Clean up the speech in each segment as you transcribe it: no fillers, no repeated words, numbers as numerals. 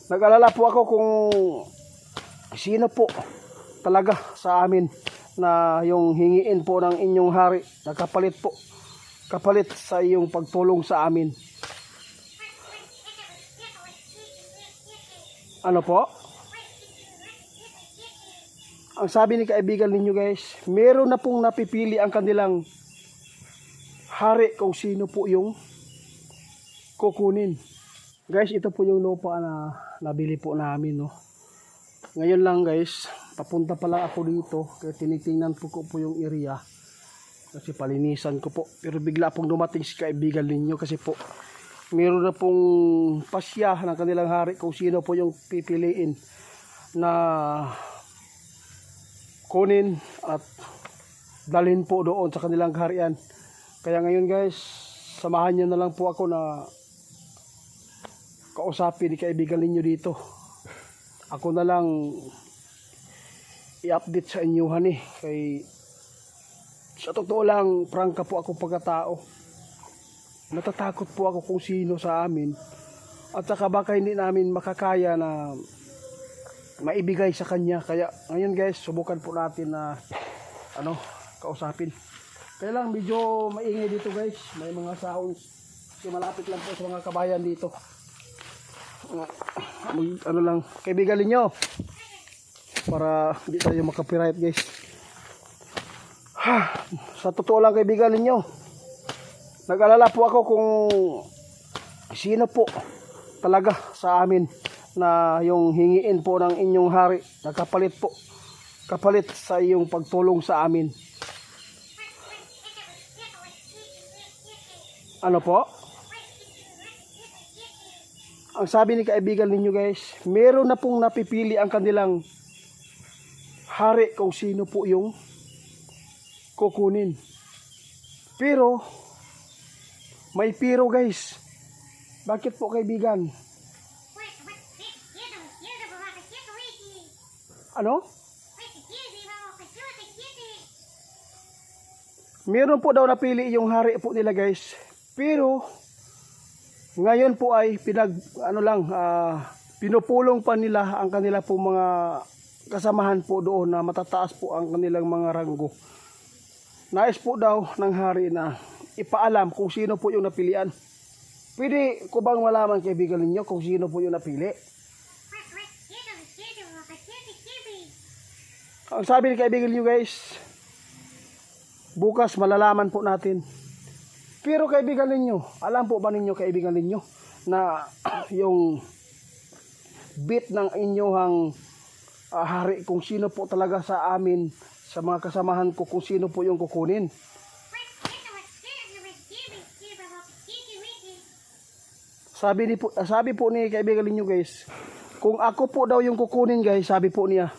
Nag-alala po ako kung sino po talaga sa amin na yung hingiin po ng inyong hari na kapalit po. Kapalit sa iyong pagtulong sa amin. Ano po? Ang sabi ni kaibigan ninyo guys, meron na pong napipili ang kanilang hari kung sino po yung kukunin. Guys, ito po yung lupa na nabili po namin, no. Ngayon lang guys, papunta pa lang ako dito kaya tinitingnan po ko yung area kasi palinisan ko po. Pero bigla pong dumating si kaibigan ninyo kasi po meron na pong pasya ng kanilang hari kung sino po yung pipiliin na kunin at dalhin po doon sa kanilang harian. Kaya ngayon guys, samahan nyo na lang po ako na kausapin ni kaibigan ninyo dito. Ako na lang i-update sa inyo kay sa totoo lang prangka po ako pagkatao. Natatakot po ako kung sino sa amin at saka baka hindi namin makakaya na maibigay sa kanya. Kaya ngayon guys, subukan po natin na kausapin. Kaya lang medyo maingay dito guys, may mga sounds kasi malapit lang po sa mga kabayan dito. Lang, kaibigan ninyo para hindi tayo makapiright guys. Sa totoo lang kaibigan ninyo, nag-alala po ako kung sino po talaga sa amin na yung hingiin po ng inyong hari na kapalit po. Kapalit sa iyong pagtulong sa amin. Ano po? Ang sabi ni kaibigan ninyo guys, meron na pong napipili ang kanilang hari kung sino po yung kukunin. Pero may pero guys. Bakit po kaibigan? Ano? Meron po daw napili yung hari po nila guys. Pero ngayon po ay pinupulong pa nila ang kanila po mga kasamahan po doon na matataas po ang kanilang mga ranggo. Nais po daw ng hari na ipaalam kung sino po yung napilian. Pwede ko bang malaman kaibigan ninyo kung sino po yung napili? Ang sabi ni kaibigan ninyo guys, bukas malalaman po natin. Pero kaibigan ninyo, alam po ba ninyo kaibigan ninyo na yung bit ng inyong hari kung sino po talaga sa amin, sa mga kasamahan ko kung sino po yung kukunin? Sabi po ni kaibigan ninyo guys, kung ako po daw yung kukunin guys, sabi po niya,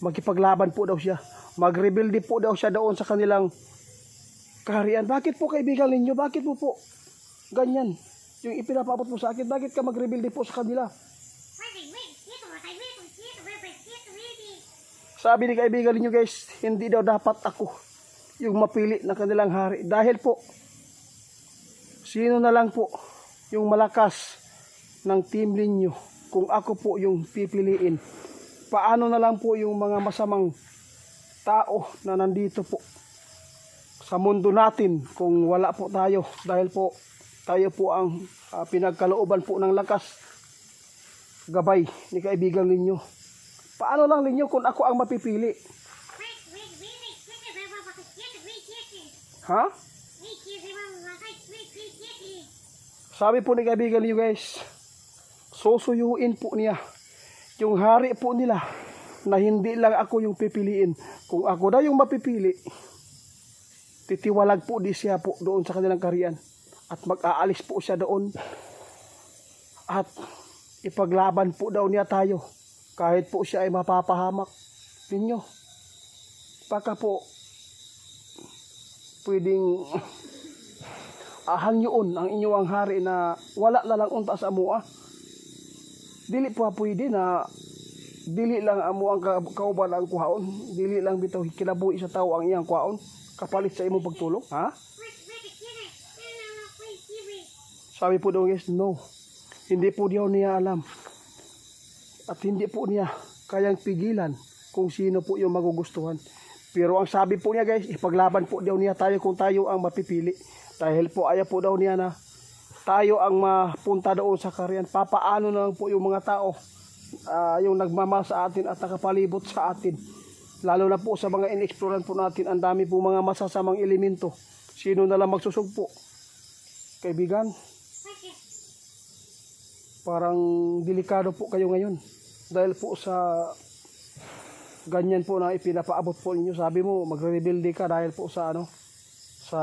magkipaglaban po daw siya. Magrebelde po daw siya doon sa kanilang kaharian. Bakit po kaibigan ninyo? Bakit mo po ganyan? Yung ipinapaabot mo sa akin, bakit ka magrebelde po sa kanila? Sabi ni kaibigan ninyo guys, hindi daw dapat ako yung mapili ng kanilang hari. Dahil po, sino na lang po yung malakas ng team ninyo kung ako po yung pipiliin? Paano na lang po yung mga masamang tao na nandito po sa mundo natin kung wala po tayo, dahil po tayo po ang pinagkalooban po ng lakas gabay ni kaibigan ninyo. Paano lang ninyo kung ako ang mapipili? Ha? Sabi po ni kaibigan ninyo guys, susuyuin po niya yung hari po nila na hindi lang ako yung pipiliin. Kung ako daw yung mapipili, titiwalag po di siya po doon sa kanilang kaharian at mag-aalis po siya doon at ipaglaban po daw niya tayo kahit po siya ay mapapahamak ninyo. Baka po pwedeng hangyoon ang inyong hari na wala na lang unta sa amua. Dili po pwede na dili lang amo ang kauban ang kuhaon, dili lang bitaw kinabuhi sa tao ang iyang kuhaon kapalit sa imong pagtulong, ha? Sabi po daw guys, no, hindi po daw niya alam at hindi po niya kayang pigilan kung sino po yung magugustuhan. Pero ang sabi po niya guys, ipaglaban po daw niya tayo kung tayo ang mapipili. Dahil po ayaw po daw niya na tayo ang mapunta doon sa kaharian. Papaano na lang po yung mga tao, yung nagmamahal sa atin at nakapalibot sa atin. Lalo na po sa mga in-exploran po natin, ang dami po mga masasamang elemento. Sino na lang magsusugpo? Kaibigan, parang delikado po kayo ngayon. Dahil po sa ganyan po na ipinapaabot po ninyo. Sabi mo, magre-rebuild ka dahil po sa ano, sa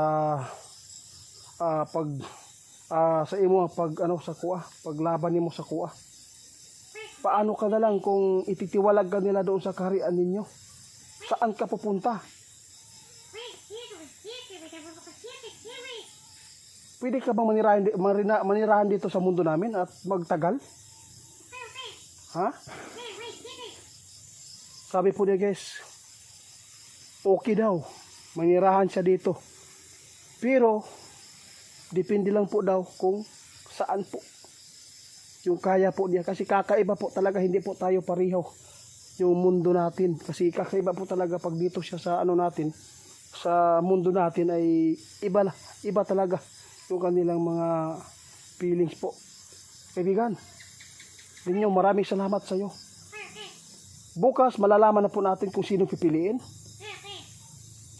sa imo sa kuha, paglaban nimo sa kuha. Paano ka na lang kung ititiwalag ka nila doon sa kaharian ninyo? Saan ka pupunta? Pwede ka bang manirahan dito sa mundo namin at magtagal? Ha? Sabi po niya guys, okay daw, manirahan siya dito. Pero, depende lang po daw kung saan po yung kaya po niya. Kasi kakaiba po talaga, hindi po tayo pareho yung mundo natin. Kasi kakaiba po talaga pag dito siya sa ano natin, sa mundo natin ay iba talaga yung kanilang mga feelings po. Kaibigan, ninyo, maraming salamat sa iyo. Bukas malalaman na po natin kung sino pipiliin.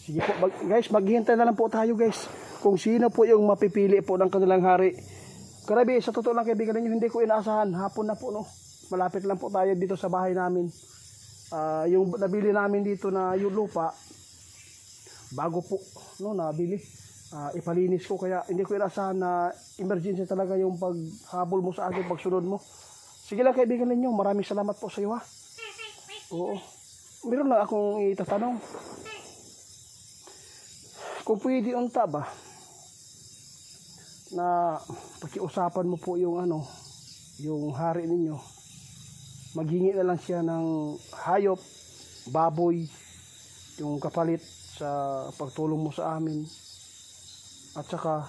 Sige po guys, maghihintay na lang po tayo guys kung sino po yung mapipili po ng kanilang hari. Grabe, sa totoo lang kaibigan ninyo, hindi ko inaasahan. Hapon na po no, malapit lang po tayo dito sa bahay namin. Yung nabili namin dito na yung lupa, bago po no, nabili. Ipalinis ko, kaya hindi ko inaasahan na emergency talaga yung paghabol mo sa akin, pagsunod mo. Sige lang kaibigan ninyo, maraming salamat po sa iyo ha. Oo. Meron lang akong itatanong. Kung pwede unta ba na pakiusapan mo po yung ano, yung hari ninyo. Maghingi na lang siya ng hayop, baboy, yung kapalit sa pagtulong mo sa amin. At saka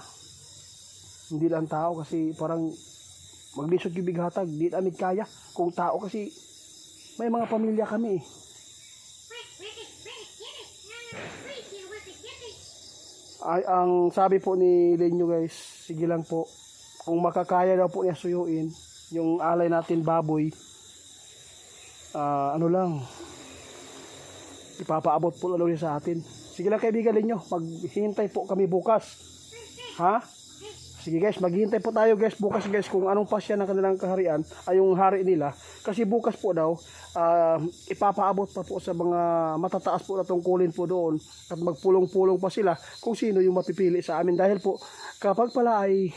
hindi lang tao kasi parang maglisod yung bighatag, di namin kaya. Kung tao kasi may mga pamilya kami eh. Ay, ang sabi po ni Lenyo guys, sige lang po, kung makakaya daw po niya suyuin yung alay natin baboy, ano lang, ipapaabot po lalo niya sa atin. Sige lang kaibigan Lenyo, maghihintay po kami bukas. Ha? Sige guys, maghihintay po tayo guys bukas guys kung anong pasya ng kanilang kaharian ay yung hari nila. Kasi bukas po daw, ipapaabot pa po sa mga matataas po na tungkulin po doon at magpulong-pulong pa sila kung sino yung mapipili sa amin. Dahil po kapag pala ay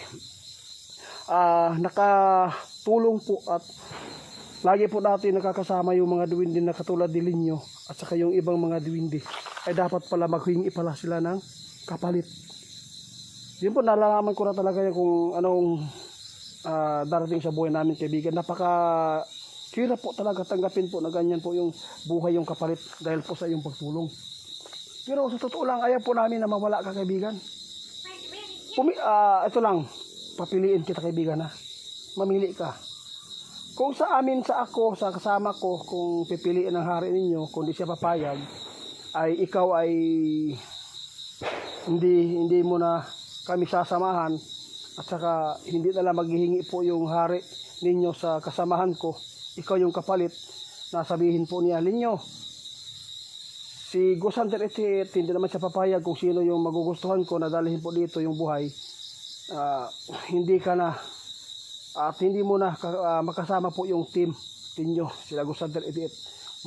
nakatulong po at lagi po natin nakakasama yung mga duwindi na katulad ni Linyo at saka yung ibang mga duwindi, ay dapat pala maghingi pala sila ng kapalit. Yun po, nalalaman ko na talaga kung anong darating sa buhay namin kaibigan. Hirap po talaga tanggapin po na ganyan po yung buhay yung kapalit dahil po sa iyong pagtulong. Pero sa totoo lang, ayaw po namin na mawala ka kaibigan. Ito lang, papiliin kita kaibigan ha. Mamili ka. Kung sa amin, sa kasama ko, kung pipiliin ang hari ninyo, kung di siya papayag, ay ikaw ay hindi mo na kami sasamahan at saka hindi na lang maghihingi po yung hari ninyo sa kasamahan ko. Ikaw yung kapalit na sabihin po niya, Linyo, si Gusanter Etit, hindi naman siya papayag kung sino yung magugustuhan ko na dalihin po dito yung buhay. Hindi ka na at hindi mo na makasama po yung team ninyo, sila Gusanter Etit.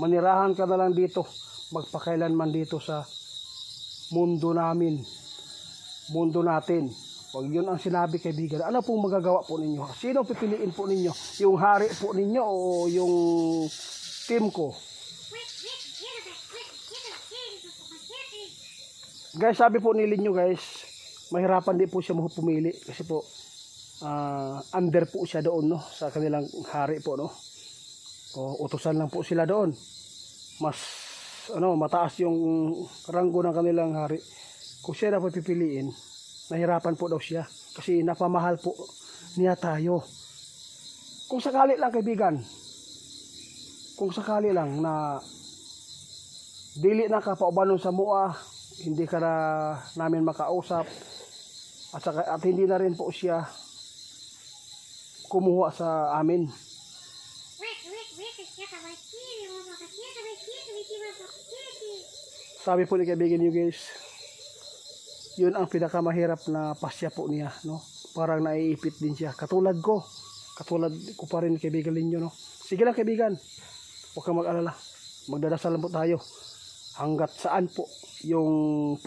Manirahan ka na lang dito, magpakailanman dito sa mundo namin, mundo natin. Pag yun ang sinabi kaibigan, ano pong magagawa po ninyo? Sino pipiliin po ninyo? Yung hari po ninyo o yung team ko? Guys, sabi po ni Linyo guys, mahirapan din po siya pumili kasi po under po siya doon no, sa kanilang hari po no. O utusan lang po sila doon. Mas mataas yung ranggo ng kanilang hari. Kung siya na po pipiliin, nahirapan po daw siya kasi napamahal po niya tayo. Kung sakali lang kaibigan, kung sakali lang na dili na ka paubanon sa mua, hindi ka na namin makausap, at hindi na rin po siya kumuha sa amin. Sabi po ni kaibigan nyo guys, yun ang pinakamahirap na pasya po niya, no? Parang naiipit din siya. Katulad ko pa rin kaibigan ninyo, no? Sige lang kaibigan, huwag kang mag-alala. Magdadasal lang po tayo. Hanggat saan po yung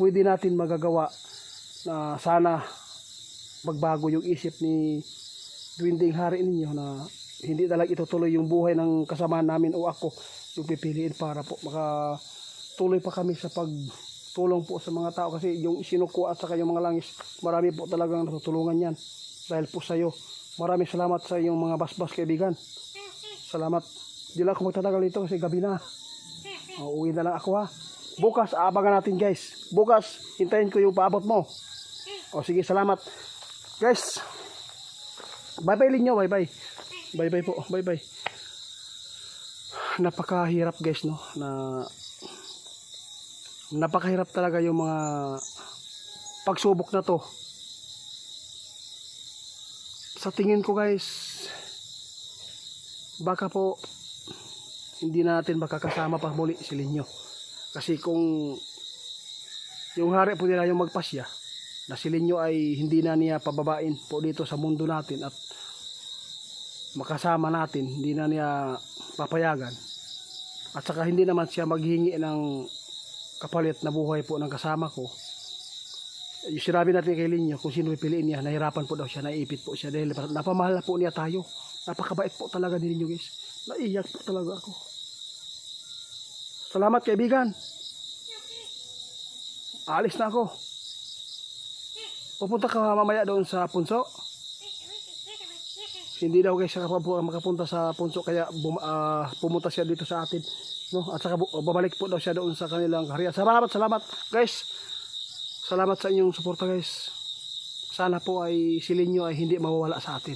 pwede natin magagawa na sana magbago yung isip ni Duwinding Hari ninyo na hindi talaga itutuloy yung buhay ng kasama namin o ako yung pipiliin para po makatuloy pa kami sa pagtulong po sa mga tao, kasi yung isinukuha at saka yung mga langis, marami po talagang natutulungan yan dahil po sa iyo. Maraming salamat sa iyong mga basbas kaibigan. Salamat. Di lang ako magtatagal dito kasi gabi na. Uwi na lang ako ha. Bukas aabangan natin guys. Bukas hintayin ko yung paabot mo. O sige, salamat. Guys, bye bye Linyo, bye bye. Bye bye po, bye bye. Napakahirap guys, no, na napakahirap talaga yung mga pagsubok na to. Sa tingin ko guys, baka po hindi natin makakasama pa muli si Linyo. Kasi kung yung hari po nila yung magpasya, na si Linyo ay hindi na niya pababain po dito sa mundo natin at makasama natin, hindi na niya papayagan, at saka hindi naman siya maghingi ng kapalit na buhay po ng kasama ko. Yung sinabi natin kay Linyo, kung sino pipiliin niya, nahirapan po daw siya, naiipit po siya dahil napamahal na po niya tayo. Napakabait po talaga ni Linyo guys. Naiyak po talaga ako. Salamat kaibigan. Alis na ako. Pupunta ka mamaya doon sa Punso. Hindi daw guys siya makapunta sa Punso, kaya pumunta siya dito sa atin, no? At saka babalik po daw siya doon sa kanilang harian. Salamat guys. Salamat sa inyong suporta guys. Sana po ay si Linyo ay hindi mawawala sa atin.